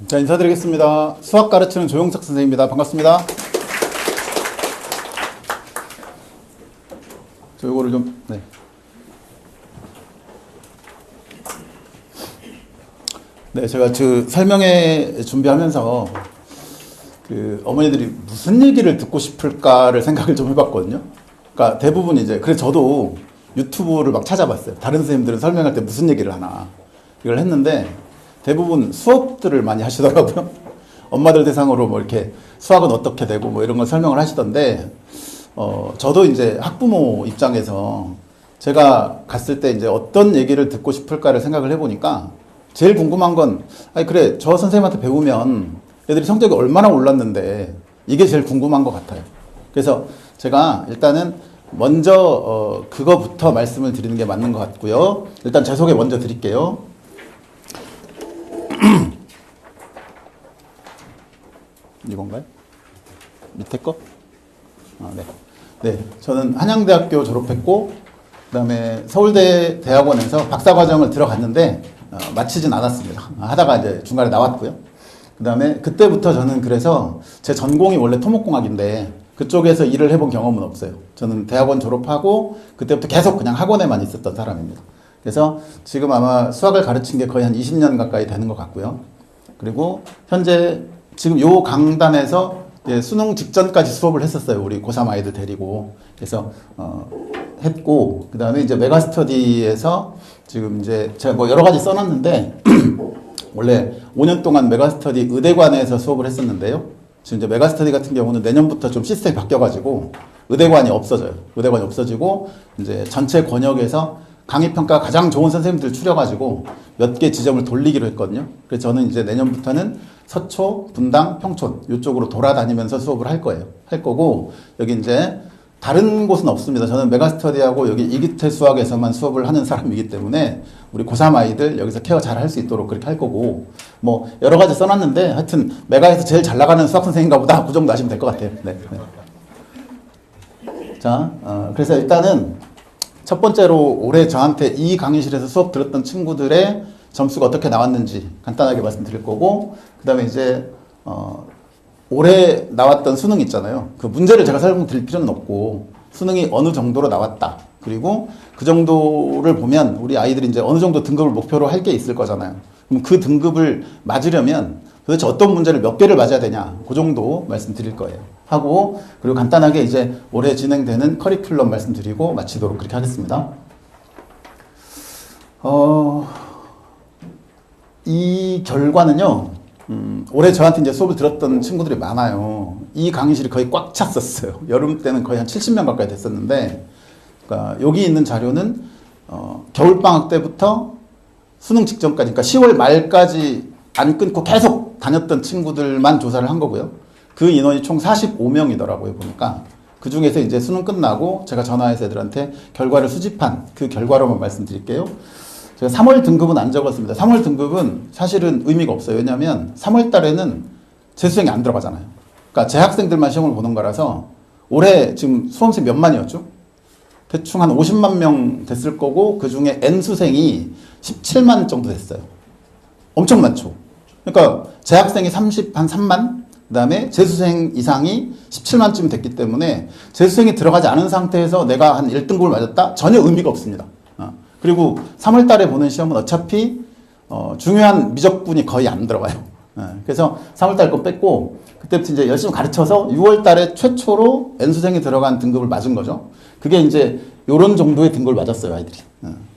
자, 인사드리겠습니다. 수학 가르치는 조용석 선생님입니다. 반갑습니다. 저 요거를 좀, 네. 네, 제가 설명회 준비하면서 어머니들이 무슨 얘기를 듣고 싶을까를 생각을 좀 해봤거든요. 그러니까 대부분 그래서 저도 유튜브를 막 찾아봤어요. 다른 선생님들은 설명할 때 무슨 얘기를 하나. 이걸 했는데 대부분 수업들을 많이 하시더라고요. 엄마들 대상으로 뭐 이렇게 수학은 어떻게 되고 뭐 이런 걸 설명을 하시던데, 저도 학부모 입장에서 제가 갔을 때 어떤 얘기를 듣고 싶을까를 생각을 해보니까 제일 궁금한 건, 아니, 그래, 저 선생님한테 배우면 애들이 성적이 얼마나 올랐는데 이게 제일 궁금한 것 같아요. 그래서 제가 일단은 먼저, 그거부터 말씀을 드리는 게 맞는 것 같고요. 일단 제 소개 먼저 드릴게요. 이건가요? 밑에 거? 아, 네. 네. 저는 한양대학교 졸업했고, 그 다음에 서울대 대학원에서 박사과정을 들어갔는데, 마치진 않았습니다. 하다가 중간에 나왔고요. 그 다음에 그때부터 저는 그래서 제 전공이 원래 토목공학인데, 그쪽에서 일을 해본 경험은 없어요. 저는 대학원 졸업하고, 그때부터 계속 그냥 학원에만 있었던 사람입니다. 그래서 지금 아마 수학을 가르친 게 거의 한 20년 가까이 되는 것 같고요. 그리고 현재 지금 요 강단에서 수능 직전까지 수업을 했었어요. 우리 고3 아이들 데리고. 그래서, 했고, 그 다음에 메가스터디에서 지금 제가 뭐 여러 가지 써놨는데, 원래 5년 동안 메가스터디 의대관에서 수업을 했었는데요. 지금 메가스터디 같은 경우는 내년부터 좀 시스템이 바뀌어가지고 의대관이 없어져요. 의대관이 없어지고, 전체 권역에서 강의평가 가장 좋은 선생님들 추려가지고 몇 개 지점을 돌리기로 했거든요. 그래서 저는 내년부터는 서초, 분당, 평촌 이쪽으로 돌아다니면서 수업을 할 거예요. 할 거고, 여기 다른 곳은 없습니다. 저는 메가스터디하고 여기 이기태 수학에서만 수업을 하는 사람이기 때문에 우리 고3 아이들 여기서 케어 잘 할 수 있도록 그렇게 할 거고, 뭐 여러 가지 써놨는데 하여튼 메가에서 제일 잘 나가는 수학 선생님인가 보다, 그 정도 아시면 될 것 같아요. 네. 자, 그래서 일단은 첫 번째로 올해 저한테 이 강의실에서 수업 들었던 친구들의 점수가 어떻게 나왔는지 간단하게 말씀드릴 거고, 그 다음에 올해 나왔던 수능 있잖아요. 그 문제를 제가 설명드릴 필요는 없고, 수능이 어느 정도로 나왔다. 그리고 그 정도를 보면 우리 아이들이 어느 정도 등급을 목표로 할 게 있을 거잖아요. 그럼 그 등급을 맞으려면 도대체 어떤 문제를 몇 개를 맞아야 되냐. 그 정도 말씀드릴 거예요. 하고, 그리고 간단하게 올해 진행되는 커리큘럼 말씀드리고 마치도록 그렇게 하겠습니다. 이 결과는요, 올해 저한테 수업을 들었던 친구들이 많아요. 이 강의실이 거의 꽉 찼었어요. 여름 때는 거의 한 70명 가까이 됐었는데, 그러니까 여기 있는 자료는, 겨울방학 때부터 수능 직전까지, 그러니까 10월 말까지 안 끊고 계속 다녔던 친구들만 조사를 한 거고요. 그 인원이 총 45명이더라고요, 보니까. 그 중에서 수능 끝나고 제가 전화해서 애들한테 결과를 수집한 그 결과로만 말씀드릴게요. 제가 3월 등급은 안 적었습니다. 3월 등급은 사실은 의미가 없어요. 왜냐하면 3월 달에는 재수생이 안 들어가잖아요. 그러니까 재학생들만 시험을 보는 거라서 올해 지금 수험생 몇 만이었죠? 대충 한 50만 명 됐을 거고, 그 중에 N수생이 17만 정도 됐어요. 엄청 많죠. 그러니까 재학생이 한 3만, 그 다음에 재수생 이상이 17만쯤 됐기 때문에 재수생이 들어가지 않은 상태에서 내가 한 1등급을 맞았다? 전혀 의미가 없습니다. 그리고 3월 달에 보는 시험은 어차피 중요한 미적분이 거의 안 들어가요. 그래서 3월 달 거 뺐고, 그때부터 열심히 가르쳐서 6월 달에 최초로 N수생이 들어간 등급을 맞은 거죠. 그게 요런 정도의 등급을 맞았어요, 아이들이.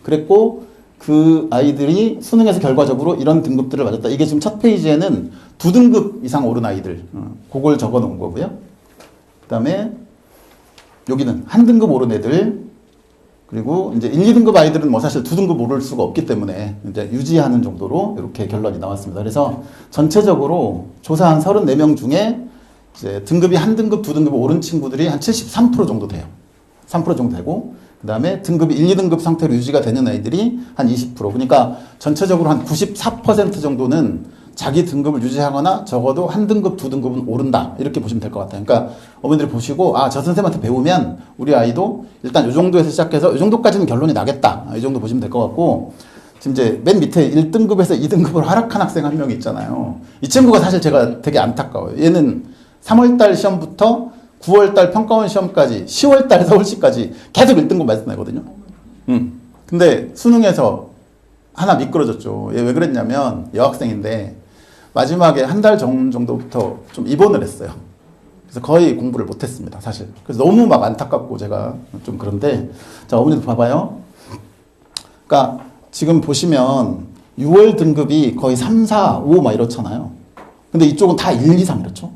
그랬고, 그 아이들이 수능에서 결과적으로 이런 등급들을 맞았다. 이게 지금 첫 페이지에는 2등급 이상 오른 아이들, 그걸 적어 놓은 거고요. 그 다음에 여기는 한 등급 오른 애들, 그리고 1, 2등급 아이들은 뭐 사실 2등급 오를 수가 없기 때문에 유지하는 정도로 이렇게 결론이 나왔습니다. 그래서 전체적으로 조사한 34명 중에 등급이 한 등급, 2등급 오른 친구들이 한 73% 정도 돼요. 3% 정도 되고, 그 다음에 등급이 1, 2등급 상태로 유지가 되는 아이들이 한 20%. 그러니까 전체적으로 한 94% 정도는 자기 등급을 유지하거나 적어도 한 등급, 2등급은 오른다. 이렇게 보시면 될 것 같아요. 그러니까 어머니들이 보시고, 저 선생님한테 배우면 우리 아이도 일단 이 정도에서 시작해서 이 정도까지는 결론이 나겠다. 이 정도 보시면 될 것 같고, 지금 이제 맨 밑에 1등급에서 2등급으로 하락한 학생 한 명이 있잖아요. 이 친구가 사실 제가 되게 안타까워요. 얘는 3월달 시험부터 9월달 평가원 시험까지 10월달 서울시까지 계속 1등급 맞았 나거든요. 근데 수능에서 하나 미끄러졌죠. 얘 왜 그랬냐면 여학생인데 마지막에 한 달 정도부터 좀 입원을 했어요. 그래서 거의 공부를 못했습니다, 사실. 그래서 너무 막 안타깝고 제가 좀 그런데 자, 어머니도 봐봐요. 그러니까 지금 보시면 6월 등급이 거의 3, 4, 5 막 이렇잖아요. 근데 이쪽은 다 1, 2, 3 이렇죠.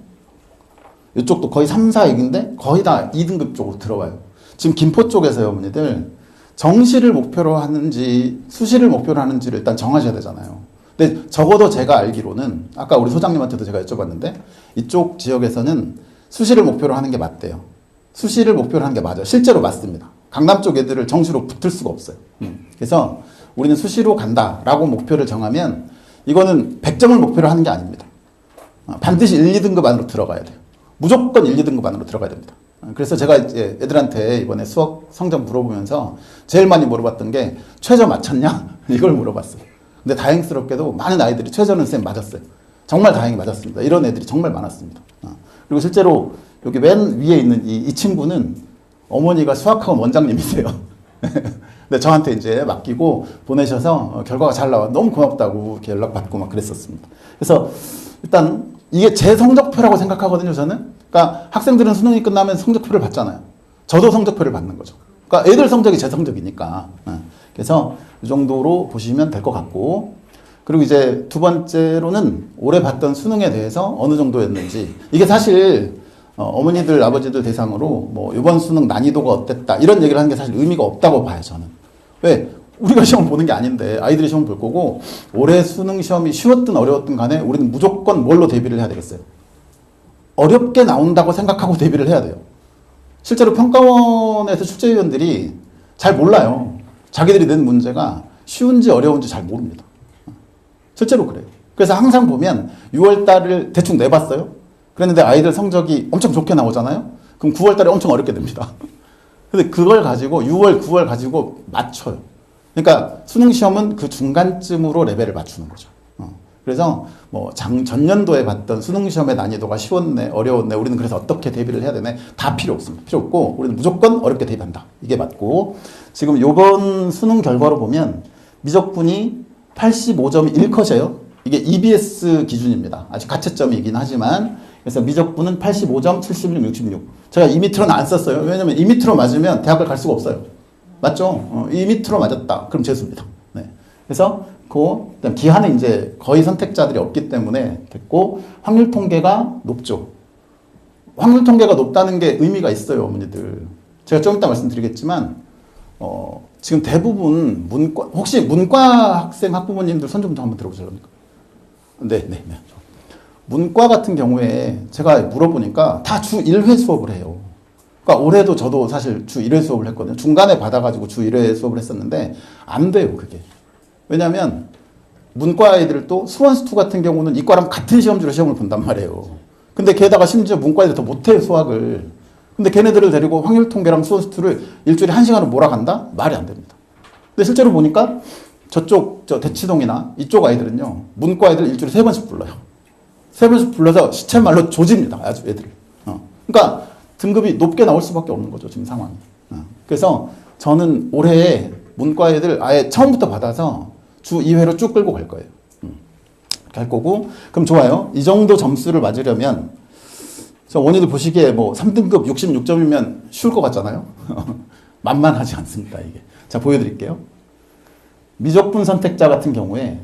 이쪽도 거의 3, 4, 6인데 거의 다 2등급 쪽으로 들어가요. 지금 김포 쪽에서요, 어머니들 정시를 목표로 하는지 수시를 목표로 하는지를 일단 정하셔야 되잖아요. 근데 적어도 제가 알기로는 아까 우리 소장님한테도 제가 여쭤봤는데 이쪽 지역에서는 수시를 목표로 하는 게 맞대요. 수시를 목표로 하는 게 맞아요. 실제로 맞습니다. 강남 쪽 애들을 정시로 붙을 수가 없어요. 그래서 우리는 수시로 간다라고 목표를 정하면 이거는 100점을 목표로 하는 게 아닙니다. 반드시 1, 2등급 안으로 들어가야 돼요. 무조건 1, 2등급 안으로 들어가야 됩니다. 그래서 제가 이제 애들한테 이번에 수학 성적 물어보면서 제일 많이 물어봤던 게 최저 맞췄냐? 이걸 물어봤어요. 근데 다행스럽게도 많은 아이들이 최저는 쌤 맞았어요. 정말 다행히 맞았습니다. 이런 애들이 정말 많았습니다. 그리고 실제로 여기 맨 위에 있는 이 친구는 어머니가 수학학원 원장님이세요. 근데 저한테 이제 맡기고 보내셔서 결과가 잘 나와 너무 고맙다고 이렇게 연락받고 막 그랬었습니다. 그래서 일단 이게 제 성적표라고 생각하거든요, 저는. 그러니까 학생들은 수능이 끝나면 성적표를 받잖아요. 저도 성적표를 받는 거죠. 그러니까 애들 성적이 제 성적이니까. 그래서 이 정도로 보시면 될 것 같고, 그리고 이제 두 번째로는 올해 봤던 수능에 대해서 어느 정도였는지, 이게 사실 어머니들 아버지들 대상으로 뭐 이번 수능 난이도가 어땠다 이런 얘기를 하는 게 사실 의미가 없다고 봐요, 저는. 왜? 우리가 시험 보는 게 아닌데 아이들이 시험 볼 거고, 올해 수능 시험이 쉬웠든 어려웠든 간에 우리는 무조건 뭘로 대비를 해야 되겠어요? 어렵게 나온다고 생각하고 대비를 해야 돼요. 실제로 평가원에서 출제위원들이 잘 몰라요. 자기들이 낸 문제가 쉬운지 어려운지 잘 모릅니다. 실제로 그래요. 그래서 항상 보면 6월달을 대충 내봤어요. 그랬는데 아이들 성적이 엄청 좋게 나오잖아요. 그럼 9월달에 엄청 어렵게 됩니다. 근데 그걸 가지고 6월, 9월 가지고 맞춰요. 그러니까 수능 시험은 그 중간쯤으로 레벨을 맞추는 거죠. 그래서 뭐 전년도에 봤던 수능 시험의 난이도가 쉬웠네, 어려웠네, 우리는 그래서 어떻게 대비를 해야 되네, 다 필요 없습니다. 필요 없고 우리는 무조건 어렵게 대비한다. 이게 맞고, 지금 요번 수능 결과로 보면 미적분이 85점이 1컷이에요. 이게 EBS 기준입니다. 아직 가채점이긴 하지만. 그래서 미적분은 85점, 76, 66. 제가 이 밑으로는 안 썼어요. 왜냐면 이 밑으로 맞으면 대학을 갈 수가 없어요. 맞죠? 이 밑으로 맞았다. 그럼 재수입니다. 네. 그래서 그다음 기하는 이제 거의 선택자들이 없기 때문에 됐고, 확률 통계가 높죠. 확률 통계가 높다는 게 의미가 있어요, 어머니들. 제가 좀 이따 말씀드리겠지만, 지금 대부분 문과, 혹시 문과 학생 학부모님들 손 좀 한번 들어보실랍니까? 네. 문과 같은 경우에 제가 물어보니까 다 주 1회 수업을 해요. 그러니까 올해도 저도 사실 주 1회 수업을 했거든요. 중간에 받아가지고 주 1회 수업을 했었는데 안 돼요, 그게. 왜냐하면 문과 애들도 수원수2 같은 경우는 이과랑 같은 시험지로 시험을 본단 말이에요. 근데 게다가 심지어 문과 애들 더 못해요, 수학을. 근데 걔네들을 데리고 확률 통계랑 수원수2를 일주일에 1시간을 몰아간다? 말이 안 됩니다. 근데 실제로 보니까 저쪽 대치동이나 이쪽 아이들은요, 문과 애들 일주일에 3번씩 불러요. 3번씩 불러서 시체말로 조집니다, 아주 애들. 그러니까 등급이 높게 나올 수밖에 없는 거죠, 지금 상황이. 그래서 저는 올해 문과 애들 아예 처음부터 받아서 주 2회로 쭉 끌고 갈 거예요. 갈 거고, 그럼 좋아요. 이 정도 점수를 맞으려면, 저 원희들 보시기에 뭐 3등급 66점이면 쉬울 것 같잖아요. 만만하지 않습니다, 이게. 자, 보여드릴게요. 미적분 선택자 같은 경우에,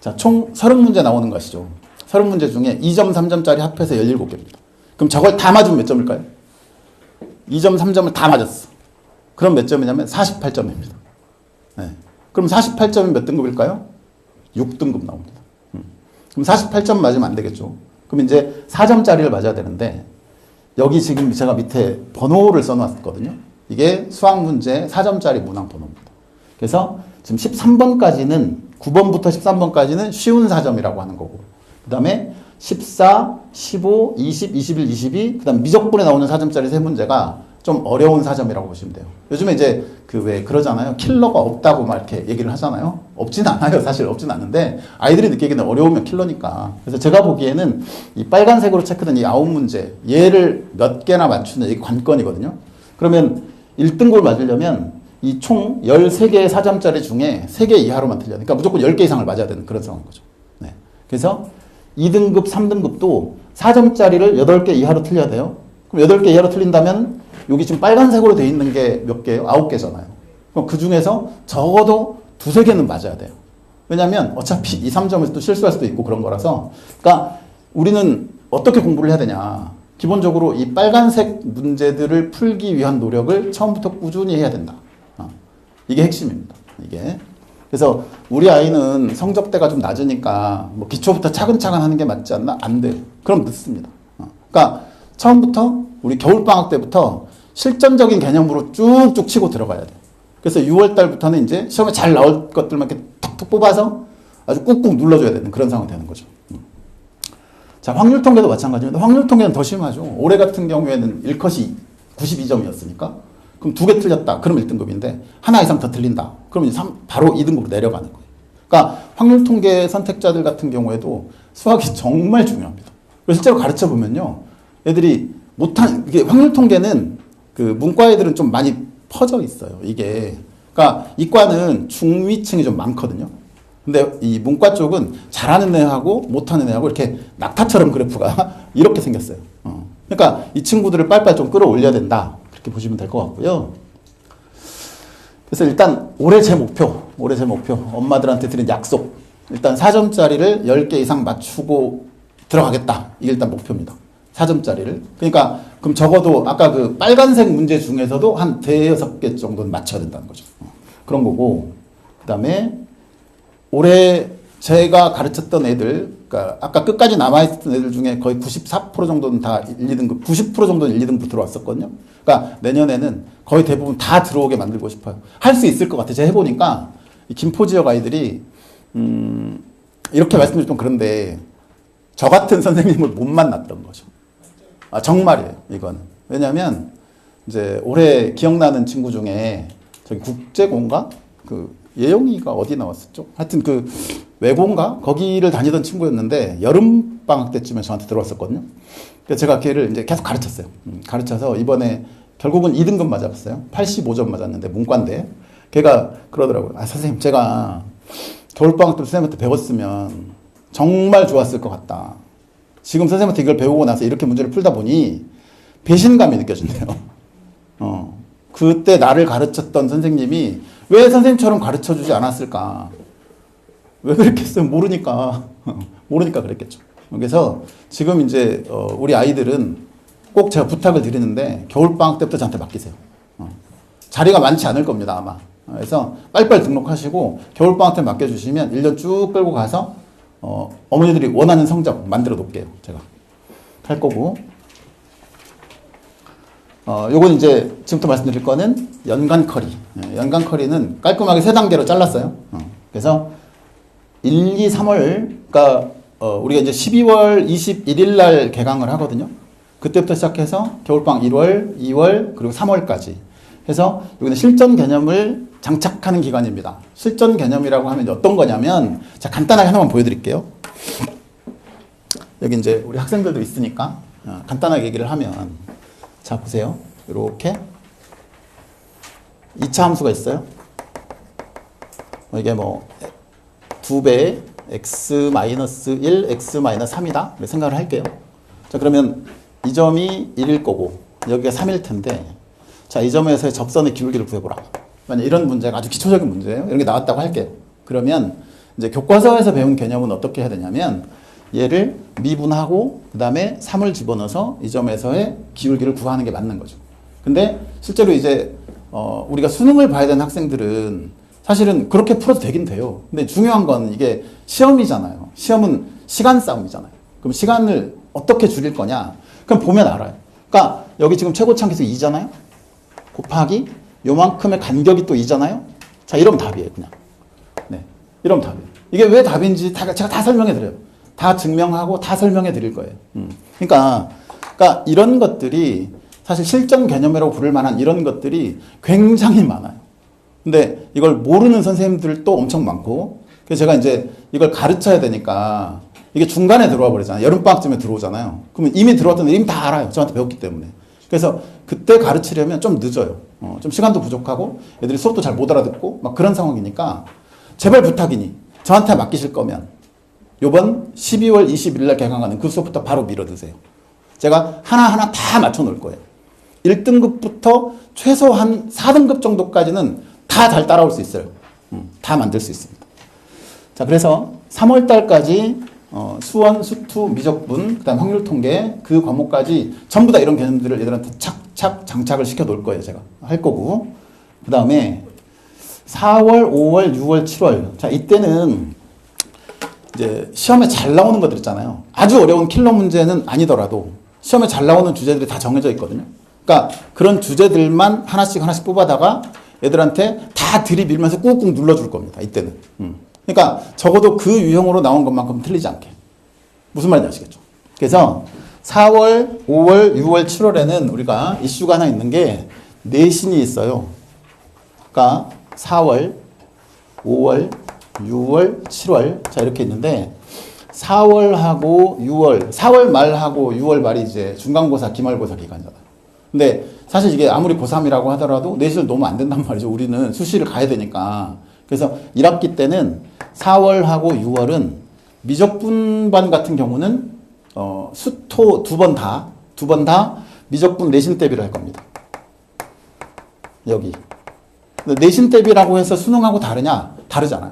자, 총 30문제 나오는 거 아시죠? 30문제 중에 2점, 3점짜리 합해서 17개입니다. 그럼 저걸 다 맞으면 몇 점일까요? 2점, 3점을 다 맞았어. 그럼 몇 점이냐면 48점입니다. 네. 그럼 48점이 몇 등급일까요? 6등급 나옵니다. 그럼 48점 맞으면 안 되겠죠. 그럼 이제 4점짜리를 맞아야 되는데, 여기 지금 제가 밑에 번호를 써놨거든요. 이게 수학 문제 4점짜리 문항 번호입니다. 그래서 지금 13번까지는, 9번부터 13번까지는 쉬운 4점이라고 하는 거고, 그 다음에 14, 15, 20, 21, 22, 그 다음 미적분에 나오는 4점짜리 3문제가 좀 어려운 사점이라고 보시면 돼요. 요즘에 이제 그 왜 그러잖아요. 킬러가 없다고 막 이렇게 얘기를 하잖아요. 없진 않아요. 사실 없진 않은데 아이들이 느끼기는 어려우면 킬러니까. 그래서 제가 보기에는 이 빨간색으로 체크된 이 9문제 얘를 몇 개나 맞추는 이게 관건이거든요. 그러면 1등급을 맞으려면 이 총 13개의 4점짜리 중에 3개 이하로만 틀려야 돼. 그러니까 무조건 10개 이상을 맞아야 되는 그런 상황인 거죠. 네. 그래서 2등급, 3등급도 4점짜리를 8개 이하로 틀려야 돼요. 그럼 8개 이하로 틀린다면 여기 지금 빨간색으로 되어 있는 게 몇 개예요? 9개잖아요. 그럼 그 중에서 적어도 2-3개는 맞아야 돼요. 왜냐하면 어차피 2, 3점에서 또 실수할 수도 있고 그런 거라서. 그러니까 우리는 어떻게 공부를 해야 되냐. 기본적으로 이 빨간색 문제들을 풀기 위한 노력을 처음부터 꾸준히 해야 된다. 이게 핵심입니다. 이게. 그래서 우리 아이는 성적대가 좀 낮으니까 뭐 기초부터 차근차근 하는 게 맞지 않나? 안 돼요. 그럼 늦습니다. 그러니까 처음부터 우리 겨울방학 때부터 실전적인 개념으로 쭉쭉 치고 들어가야 돼요. 그래서 6월 달부터는 이제 시험에 잘 나올 것들만 이렇게 톡톡 뽑아서 아주 꾹꾹 눌러줘야 되는 그런 상황이 되는 거죠. 자, 확률 통계도 마찬가지입니다. 확률 통계는 더 심하죠. 올해 같은 경우에는 1컷이 92점이었으니까 그럼 2개 틀렸다. 그럼 1등급인데 하나 이상 더 틀린다. 그러면 바로 2등급으로 내려가는 거예요. 그러니까 확률 통계 선택자들 같은 경우에도 수학이 정말 중요합니다. 실제로 가르쳐 보면요. 애들이 이게 확률 통계는 그 문과 애들은 좀 많이 퍼져 있어요. 이게. 그러니까 이과는 중위층이 좀 많거든요. 근데 이 문과 쪽은 잘하는 애하고 못하는 애하고 이렇게 낙타처럼 그래프가 이렇게 생겼어요. 그러니까 이 친구들을 빨리빨리 좀 끌어올려야 된다. 그렇게 보시면 될 것 같고요. 그래서 일단 올해 제 목표, 엄마들한테 드린 약속. 일단 4점짜리를 10개 이상 맞추고 들어가겠다. 이게 일단 목표입니다. 4점짜리를. 그러니까 그럼 적어도 아까 그 빨간색 문제 중에서도 한 5-6개 정도는 맞춰야 된다는 거죠. 그런 거고. 그 다음에 올해 제가 가르쳤던 애들, 그러니까 아까 끝까지 남아있던 애들 중에 거의 94% 정도는 다 1, 2등급, 90% 정도는 1, 2등급 들어왔었거든요. 그러니까 내년에는 거의 대부분 다 들어오게 만들고 싶어요. 할 수 있을 것 같아요. 제가 해보니까 이 김포 지역 아이들이 이렇게 말씀드리면 좀 그런데 저 같은 선생님을 못 만났던 거죠. 아, 정말이에요. 이거는. 왜냐하면 이제 올해 기억나는 친구 중에 저기 국제고인가? 그 예영이가 어디 나왔었죠? 하여튼 그 외고인가? 거기를 다니던 친구였는데 여름방학 때쯤에 저한테 들어왔었거든요. 그래서 제가 걔를 이제 계속 가르쳤어요. 가르쳐서 이번에 결국은 2등급 맞았어요. 85점 맞았는데 문과인데 걔가 그러더라고요. 아, 선생님 제가 겨울방학 때 선생님한테 배웠으면 정말 좋았을 것 같다. 지금 선생님한테 이걸 배우고 나서 이렇게 문제를 풀다 보니 배신감이 느껴진대요. 그때 나를 가르쳤던 선생님이 왜 선생님처럼 가르쳐주지 않았을까? 왜 그랬겠어요? 모르니까. 모르니까 그랬겠죠. 그래서 지금 이제 우리 아이들은 꼭 제가 부탁을 드리는데 겨울방학 때부터 저한테 맡기세요. 자리가 많지 않을 겁니다, 아마. 그래서 빨리빨리 등록하시고 겨울방학 때 맡겨주시면 1년 쭉 끌고 가서 어머니들이 원하는 성적 만들어 놓을게요. 제가 할 거고. 요건 이제 지금부터 말씀드릴 거는 연간 커리. 연간 커리는 깔끔하게 3단계로 잘랐어요. 그래서 1, 2, 3월, 그러니까 우리가 이제 12월 21일 날 개강을 하거든요. 그때부터 시작해서 겨울방학 1월, 2월, 그리고 3월까지 해서 여기는 실전 개념을 장착하는 기간입니다. 실전 개념이라고 하면 이제 어떤 거냐면, 자, 간단하게 하나만 보여드릴게요. 여기 이제 우리 학생들도 있으니까 간단하게 얘기를 하면, 자, 보세요. 이렇게 2차 함수가 있어요. 이게 뭐 2배 x-1, x-3이다. 생각을 할게요. 자, 그러면 이 점이 1일 거고 여기가 3일 텐데, 자, 이 점에서의 접선의 기울기를 구해보라. 만약 이런 문제가 아주 기초적인 문제예요. 이런 게 나왔다고 할게요. 그러면 이제 교과서에서 배운 개념은 어떻게 해야 되냐면, 얘를 미분하고 그 다음에 3을 집어넣어서 이 점에서의 기울기를 구하는 게 맞는 거죠. 근데 실제로 이제 우리가 수능을 봐야 되는 학생들은 사실은 그렇게 풀어도 되긴 돼요. 근데 중요한 건 이게 시험이잖아요. 시험은 시간 싸움이잖아요. 그럼 시간을 어떻게 줄일 거냐? 그럼 보면 알아요. 그러니까 여기 지금 최고치 함수 2잖아요. 곱하기 요만큼의 간격이 또 2잖아요. 자, 이러면 답이에요, 그냥. 네, 이러면 답이에요. 이게 왜 답인지 제가 다 설명해 드려요. 다 증명하고 다 설명해 드릴 거예요. 그러니까 이런 것들이 사실 실전 개념이라고 부를 만한 이런 것들이 굉장히 많아요. 근데 이걸 모르는 선생님들도 엄청 많고, 그래서 제가 이제 이걸 가르쳐야 되니까 이게 중간에 들어와 버리잖아요. 여름방학쯤에 들어오잖아요. 그러면 이미 들어왔던 애들 이미 다 알아요. 저한테 배웠기 때문에. 그래서 그때 가르치려면 좀 늦어요. 좀 시간도 부족하고 애들이 수업도 잘 못 알아듣고 막 그런 상황이니까 제발 부탁이니 저한테 맡기실 거면 요번 12월 20일 날 개강하는 그 수업부터 바로 밀어드세요. 제가 하나하나 다 맞춰 놓을 거예요. 1등급부터 최소한 4등급 정도까지는 다 잘 따라올 수 있어요. 다 만들 수 있습니다. 자, 그래서 3월 달까지 수원, 수투, 미적분, 그 다음 확률 통계 그 과목까지 전부 다 이런 개념들을 얘들한테 착착 장착을 시켜 놓을 거예요. 제가 할 거고. 그 다음에 4월, 5월, 6월, 7월. 자, 이때는 이제 시험에 잘 나오는 것들 있잖아요. 아주 어려운 킬러 문제는 아니더라도 시험에 잘 나오는 주제들이 다 정해져 있거든요. 그러니까 그런 주제들만 하나씩 하나씩 뽑아다가 애들한테 다 들이밀면서 꾹꾹 눌러줄 겁니다. 이때는. 그러니까 적어도 그 유형으로 나온 것만큼 틀리지 않게. 무슨 말인지 아시겠죠? 그래서 4월, 5월, 6월, 7월에는 우리가 이슈가 하나 있는 게 내신이 있어요. 그러니까 4월, 5월, 6월, 7월 자 이렇게 있는데 4월하고 6월, 4월 말하고 6월 말이 이제 중간고사, 기말고사 기간이잖아요. 근데 사실 이게 아무리 고3이라고 하더라도 내신을 너무 안 된단 말이죠. 우리는 수시를 가야 되니까. 그래서 1학기 때는 4월하고 6월은 미적분반 같은 경우는 수토 두 번 다 미적분 내신 대비를 할 겁니다. 여기. 내신 대비라고 해서 수능하고 다르냐? 다르잖아요.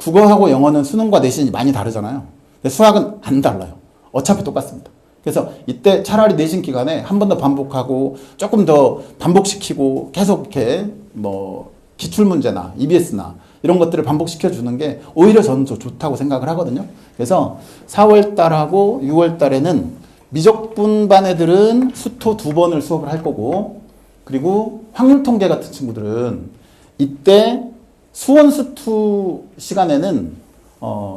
국어하고 영어는 수능과 내신이 많이 다르잖아요. 근데 수학은 안 달라요. 어차피 똑같습니다. 그래서 이때 차라리 내신 기간에 한 번 더 반복하고 조금 더 반복시키고 계속 이렇게 뭐 기출문제나 EBS나 이런 것들을 반복시켜 주는 게 오히려 저는 더 좋다고 생각을 하거든요. 그래서 4월 달하고 6월 달에는 미적분 반 애들은 수토 2번을 수업을 할 거고, 그리고 확률 통계 같은 친구들은 이때 수원 수투 시간에는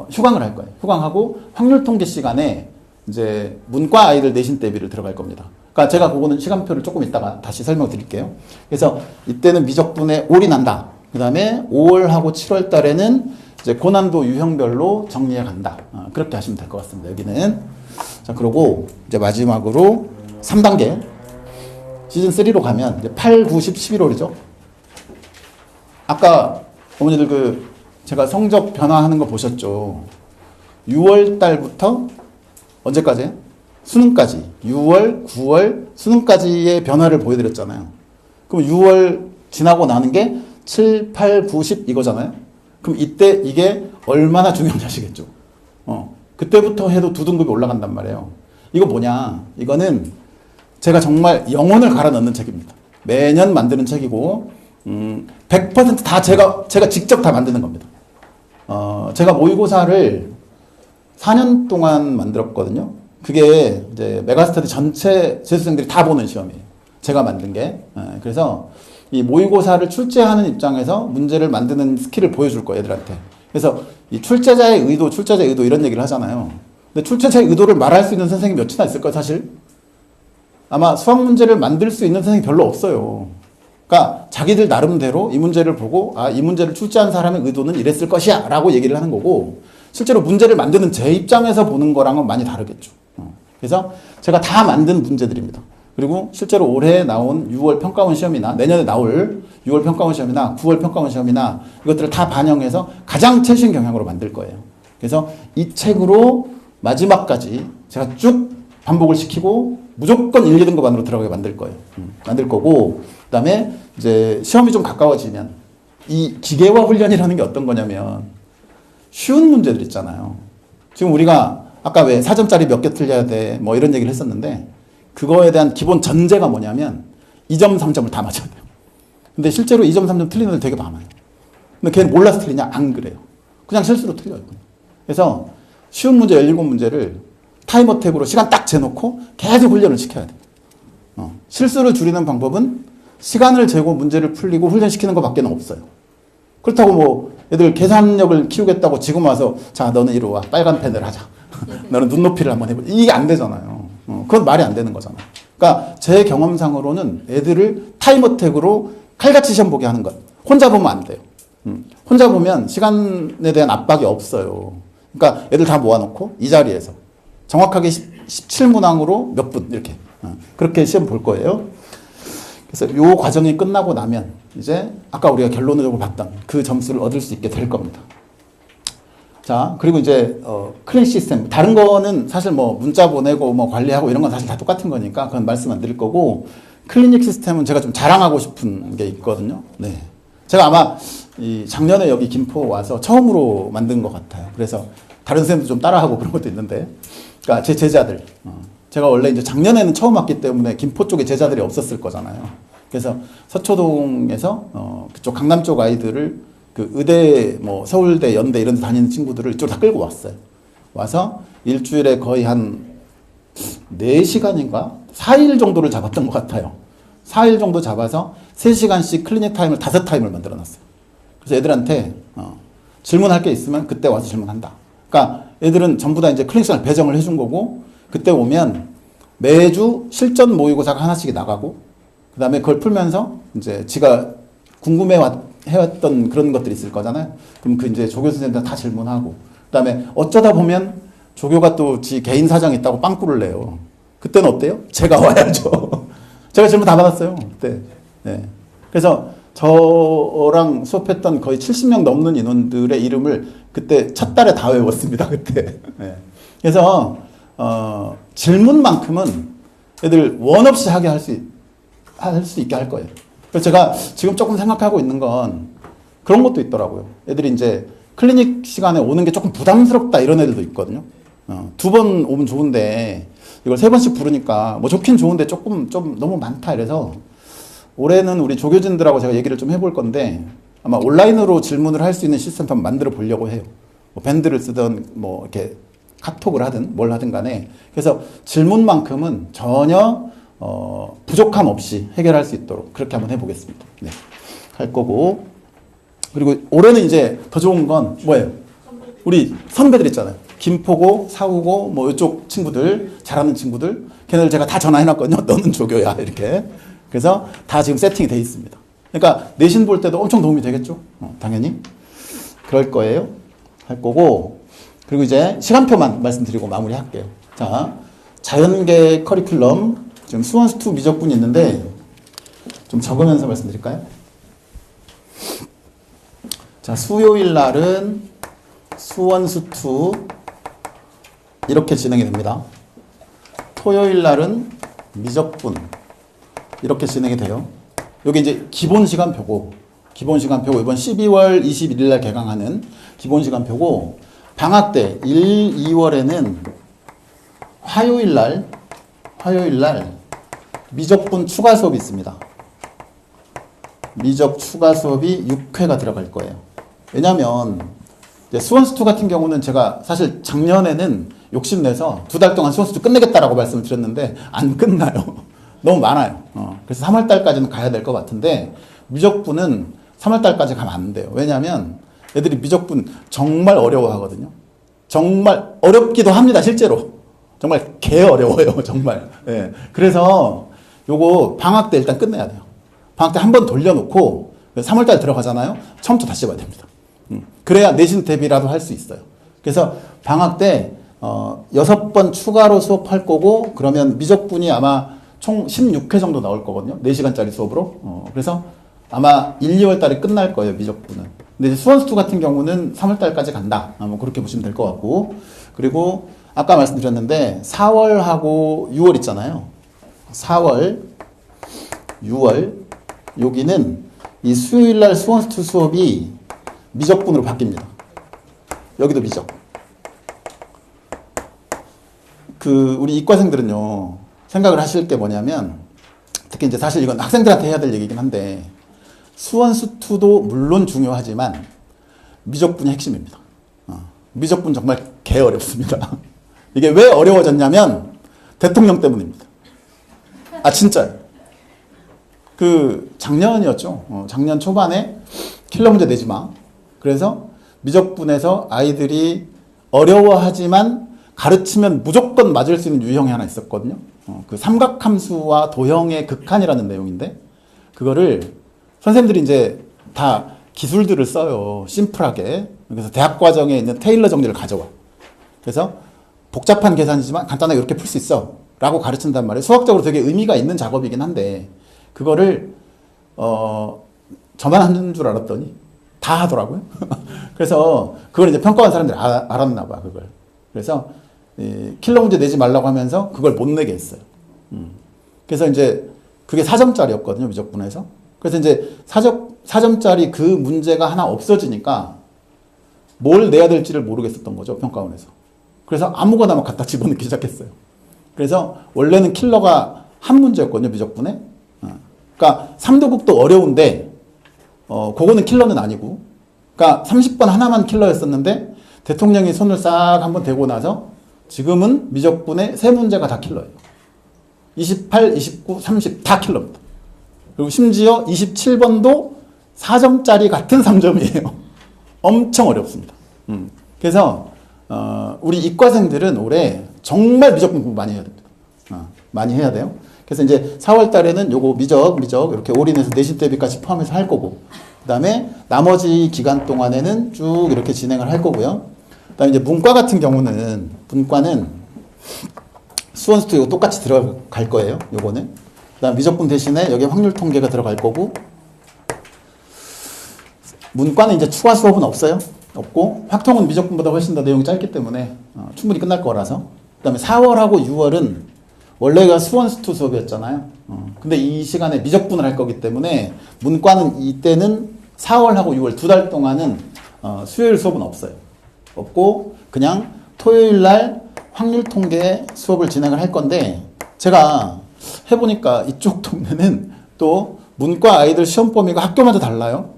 휴강을 할 거예요. 휴강하고 확률 통계 시간에 이제 문과 아이들 내신 대비를 들어갈 겁니다. 그러니까 제가 그거는 시간표를 조금 이따가 다시 설명드릴게요. 그래서 이때는 미적분에 올인한다. 그 다음에 5월하고 7월 달에는 이제 고난도 유형별로 정리해 간다. 그렇게 하시면 될 것 같습니다. 여기는. 자, 그리고 이제 마지막으로 3단계. 시즌 3로 가면 이제 8, 9, 10, 11월이죠. 아까 어머니들 제가 성적 변화하는 거 보셨죠? 6월 달부터 언제까지? 수능까지. 6월, 9월, 수능까지의 변화를 보여드렸잖아요. 그럼 6월 지나고 나는 게 7, 8, 9, 10 이거잖아요. 그럼 이때 이게 얼마나 중요한지 아시겠죠? 그때부터 해도 2등급이 올라간단 말이에요. 이거 뭐냐? 이거는 제가 정말 영혼을 갈아 넣는 책입니다. 매년 만드는 책이고, 100%다 제가 직접 다 만드는 겁니다. 제가 모의고사를 4년 동안 만들었거든요. 그게 이제 메가스터디 전체 재수생들이 다 보는 시험이에요. 제가 만든 게. 그래서 이 모의고사를 출제하는 입장에서 문제를 만드는 스킬을 보여줄 거예요, 애들한테. 그래서 이 출제자의 의도 이런 얘기를 하잖아요. 근데 출제자의 의도를 말할 수 있는 선생님이 몇이나 있을까요, 사실? 아마 수학 문제를 만들 수 있는 선생님이 별로 없어요. 그러니까 자기들 나름대로 이 문제를 보고 이 문제를 출제한 사람의 의도는 이랬을 것이야 라고 얘기를 하는 거고, 실제로 문제를 만드는 제 입장에서 보는 거랑은 많이 다르겠죠. 그래서 제가 다 만든 문제들입니다. 그리고 실제로 올해 나온 6월 평가원 시험이나 내년에 나올 6월 평가원 시험이나 9월 평가원 시험이나 이것들을 다 반영해서 가장 최신 경향으로 만들 거예요. 그래서 이 책으로 마지막까지 제가 쭉 반복을 시키고 무조건 1, 2등급 안으로 들어가게 만들 거예요. 만들 거고, 그 다음에 이제 시험이 좀 가까워지면 이 기계화 훈련이라는 게 어떤 거냐면 쉬운 문제들 있잖아요. 지금 우리가 아까 왜 4점짜리 몇 개 틀려야 돼 뭐 이런 얘기를 했었는데, 그거에 대한 기본 전제가 뭐냐면 2점, 3점을 다 맞춰야 돼요. 근데 실제로 2점, 3점 틀리는 애들 되게 많아요. 근데 걔는 몰라서 틀리냐? 안 그래요. 그냥 실수로 틀려요. 그래서 쉬운 문제 17문제를 타임어택으로 시간 딱 재놓고 계속 훈련을 시켜야 돼요. 실수를 줄이는 방법은 시간을 재고 문제를 풀리고 훈련시키는 것밖에 없어요. 그렇다고 뭐 애들 계산력을 키우겠다고 지금 와서 자 너는 이리 와 빨간 펜을 하자. 너는 눈높이를 한번 해보자. 이게 안 되잖아요. 그건 말이 안 되는 거잖아요. 그러니까 제 경험상으로는 애들을 타임어택으로 칼같이 시험 보게 하는 것. 혼자 보면 안 돼요. 혼자 보면 시간에 대한 압박이 없어요. 그러니까 애들 다 모아놓고 이 자리에서 정확하게 17문항으로 몇 분 이렇게 그렇게 시험 볼 거예요. 그래서 요 과정이 끝나고 나면 이제 아까 우리가 결론적으로 봤던 그 점수를 얻을 수 있게 될 겁니다. 자, 그리고 이제 클래식 시스템 다른 거는 사실 뭐 문자 보내고 뭐 관리하고 이런 건 사실 다 똑같은 거니까 그건 말씀 안 드릴 거고, 클리닉 시스템은 제가 좀 자랑하고 싶은 게 있거든요. 네. 제가 아마 이 작년에 여기 김포 와서 처음으로 만든 것 같아요. 그래서 다른 선생님도 좀 따라하고 그런 것도 있는데, 그러니까 제 제자들, 제가 원래 이제 작년에는 처음 왔기 때문에 김포 쪽에 제자들이 없었을 거잖아요. 그래서 서초동에서 그쪽 강남 쪽 아이들을 그 의대, 뭐 서울대, 연대 이런 데 다니는 친구들을 이쪽으로 다 끌고 왔어요. 와서 일주일에 거의 한 4시간인가? 4일 정도를 잡았던 것 같아요. 4일 정도 잡아서 3시간씩 클리닉 타임을 5타임을 만들어 놨어요. 그래서 애들한테 질문할 게 있으면 그때 와서 질문한다. 그러니까 애들은 전부 다 이제 클리닉 시간을 배정을 해준 거고, 그때 오면 매주 실전 모의고사가 하나씩 나가고, 그 다음에 그걸 풀면서 이제 지가 해왔던 그런 것들이 있을 거잖아요. 그럼 그 이제 조교 선생님들 다 질문하고, 그 다음에 어쩌다 보면 조교가 또 지 개인 사정이 있다고 빵꾸를 내요. 그때는 어때요? 제가 와야죠. 제가 질문 다 받았어요. 그때. 네. 그래서 저랑 수업했던 거의 70명 넘는 인원들의 이름을 그때 첫 달에 다 외웠습니다. 그때. 네. 그래서 질문만큼은 애들 원 없이 하게 할 수 있게 할 거예요. 그래서 제가 지금 조금 생각하고 있는 건 그런 것도 있더라고요. 애들이 이제 클리닉 시간에 오는 게 조금 부담스럽다 이런 애들도 있거든요. 2번 오면 좋은데 이걸 3번씩 부르니까 뭐 좋긴 좋은데 조금 좀 너무 많다 이래서 올해는 우리 조교진들하고 제가 얘기를 좀 해볼 건데 아마 온라인으로 질문을 할 수 있는 시스템 한번 만들어 보려고 해요. 뭐 밴드를 쓰든 뭐 이렇게 카톡을 하든 뭘 하든 간에. 그래서 질문만큼은 전혀 부족함 없이 해결할 수 있도록 그렇게 한번 해보겠습니다. 네. 할 거고. 그리고 올해는 이제 더 좋은 건 뭐예요? 우리 선배들 있잖아요. 김포고, 사우고, 뭐 이쪽 친구들, 잘하는 친구들, 걔네들 제가 다 전화해놨거든요. 너는 조교야. 이렇게. 그래서 다 지금 세팅이 돼 있습니다. 그러니까 내신 볼 때도 엄청 도움이 되겠죠? 당연히. 그럴 거예요. 할 거고. 그리고 이제 시간표만 말씀드리고 마무리할게요. 자, 자연계 커리큘럼. 지금 수원수2 미적분이 있는데 좀 적으면서 말씀드릴까요? 자, 수요일 날은 수원수2 이렇게 진행이 됩니다. 토요일 날은 미적분 이렇게 진행이 돼요. 여기 이제 기본 시간표고 이번 12월 21일 날 개강하는 기본 시간표고, 방학 때 1, 2월에는 화요일 날 미적분 추가 수업이 있습니다. 미적 추가 수업이 6회가 들어갈 거예요. 왜냐면 수원수2 같은 경우는 제가 사실 작년에는 욕심내서 2달 동안 수원수2 끝내겠다라고 말씀을 드렸는데 안 끝나요. 너무 많아요. 그래서 3월달까지는 가야 될 것 같은데 미적분은 3월달까지 가면 안 돼요. 왜냐하면 애들이 미적분 정말 어려워하거든요. 정말 어렵기도 합니다. 실제로 정말 개 어려워요. 정말. 네. 그래서 요거 방학 때 일단 끝내야 돼요. 방학 때 한 번 돌려놓고 3월달 들어가잖아요. 처음부터 다시 해봐야 됩니다. 그래야 내신 대비라도 할 수 있어요. 그래서 방학 때 6번 추가로 수업할 거고, 그러면 미적분이 아마 총 16회 정도 나올 거거든요. 4시간짜리 수업으로. 그래서 아마 1, 2월 달에 끝날 거예요. 미적분은. 근데 수원수2 같은 경우는 3월 달까지 간다. 뭐 그렇게 보시면 될 것 같고. 그리고 아까 말씀드렸는데 4월하고 6월 있잖아요. 4월, 6월 여기는 이 수요일 날 수원수2 수업이 미적분으로 바뀝니다. 여기도 미적. 우리 이과생들은요, 생각을 하실 게 뭐냐면, 특히 이제 사실 이건 학생들한테 해야 될 얘기긴 한데, 수원수2도 물론 중요하지만, 미적분이 핵심입니다. 미적분 정말 개 어렵습니다. 이게 왜 어려워졌냐면, 대통령 때문입니다. 진짜요. 작년이었죠. 작년 초반에 킬러 문제 내지 마. 그래서 미적분에서 아이들이 어려워하지만 가르치면 무조건 맞을 수 있는 유형이 하나 있었거든요. 그 삼각함수와 도형의 극한이라는 내용인데, 그거를 선생님들이 이제 다 기술들을 써요. 심플하게. 그래서 대학 과정에 있는 테일러 정리를 가져와. 그래서 복잡한 계산이지만 간단하게 이렇게 풀 수 있어. 라고 가르친단 말이에요. 수학적으로 되게 의미가 있는 작업이긴 한데, 그거를, 저만 하는 줄 알았더니 다 하더라고요. 그래서 그걸 이제 평가한 사람들이 알았나 봐, 그걸. 그래서 킬러 문제 내지 말라고 하면서 그걸 못 내게 했어요. 그래서 이제 그게 4점짜리였거든요, 미적분에서. 그래서 이제 4점짜리 그 문제가 하나 없어지니까 뭘 내야 될지를 모르겠었던 거죠, 평가원에서. 그래서 아무거나 막 갖다 집어넣기 시작했어요. 그래서 원래는 킬러가 한 문제였거든요, 미적분에. 그러니까 3도국도 어려운데, 그거는 킬러는 아니고. 그러니까 30번 하나만 킬러였었는데, 대통령이 손을 싹 한번 대고 나서 지금은 미적분의 세 문제가 다 킬러예요. 28, 29, 30 다 킬러입니다. 그리고 심지어 27번도 4점짜리 같은 3점이에요. 엄청 어렵습니다. 그래서 우리 이과생들은 올해 정말 미적분 공부 많이 해야 됩니다. 많이 해야 돼요. 그래서 이제 4월 달에는 요거 미적 이렇게 올인해서 내신 대비까지 포함해서 할 거고, 그 다음에 나머지 기간 동안에는 쭉 이렇게 진행을 할 거고요. 그 다음에 이제 문과 같은 경우는, 문과는 수원수도 이거 똑같이 들어갈 거예요. 요거는. 그 다음 미적분 대신에 여기 확률 통계가 들어갈 거고, 문과는 이제 추가 수업은 없어요. 없고, 확통은 미적분보다 훨씬 더 내용이 짧기 때문에 충분히 끝날 거라서. 그 다음에 4월하고 6월은 원래가 수원수투 수업이었잖아요. 근데 이 시간에 미적분을 할 거기 때문에 문과는 이때는 4월하고 6월 두 달 동안은 수요일 수업은 없어요. 없고 그냥 토요일 날 확률 통계 수업을 진행을 할 건데, 제가 해보니까 이쪽 동네는 또 문과 아이들 시험 범위가 학교마다 달라요.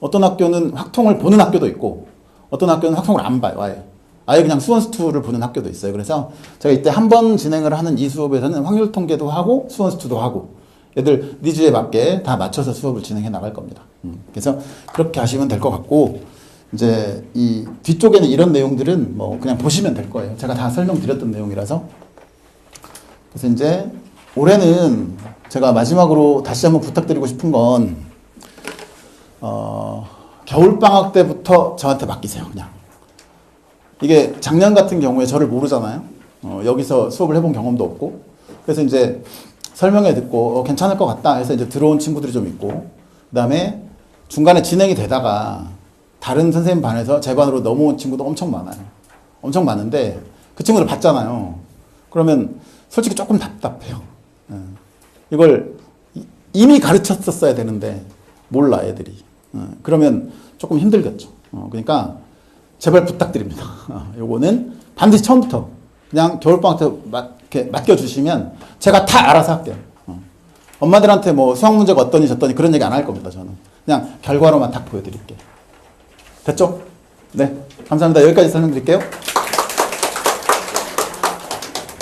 어떤 학교는 확통을 보는 학교도 있고, 어떤 학교는 확통을 안 봐요. 아예 그냥 수원수투를 보는 학교도 있어요. 그래서 제가 이때 한 번 진행을 하는 이 수업에서는 확률 통계도 하고 수원수투도 하고 애들 니즈에 맞게 다 맞춰서 수업을 진행해 나갈 겁니다. 그래서 그렇게 하시면 될 것 같고, 이제 이 뒤쪽에는 이런 내용들은 뭐 그냥 보시면 될 거예요. 제가 다 설명드렸던 내용이라서. 그래서 이제 올해는 제가 마지막으로 다시 한번 부탁드리고 싶은 건, 겨울방학 때부터 저한테 맡기세요, 그냥. 이게 작년 같은 경우에 저를 모르잖아요. 여기서 수업을 해본 경험도 없고. 그래서 이제 설명회 듣고 괜찮을 것 같다 해서 이제 들어온 친구들이 좀 있고, 그 다음에 중간에 진행이 되다가 다른 선생님 반에서 제 반으로 넘어온 친구도 엄청 많아요. 엄청 많은데 그 친구들 봤잖아요. 그러면 솔직히 조금 답답해요. 이걸 이미 가르쳤었어야 되는데 몰라, 애들이. 그러면 조금 힘들겠죠. 그러니까 제발 부탁드립니다. 요거는 반드시 처음부터 그냥 겨울방학 때 이렇게 맡겨주시면 제가 다 알아서 할게요. 엄마들한테 뭐 수학 문제가 어떠니 저떠니 그런 얘기 안 할 겁니다. 저는 그냥 결과로만 딱 보여드릴게요. 됐죠? 네, 감사합니다. 여기까지 설명드릴게요.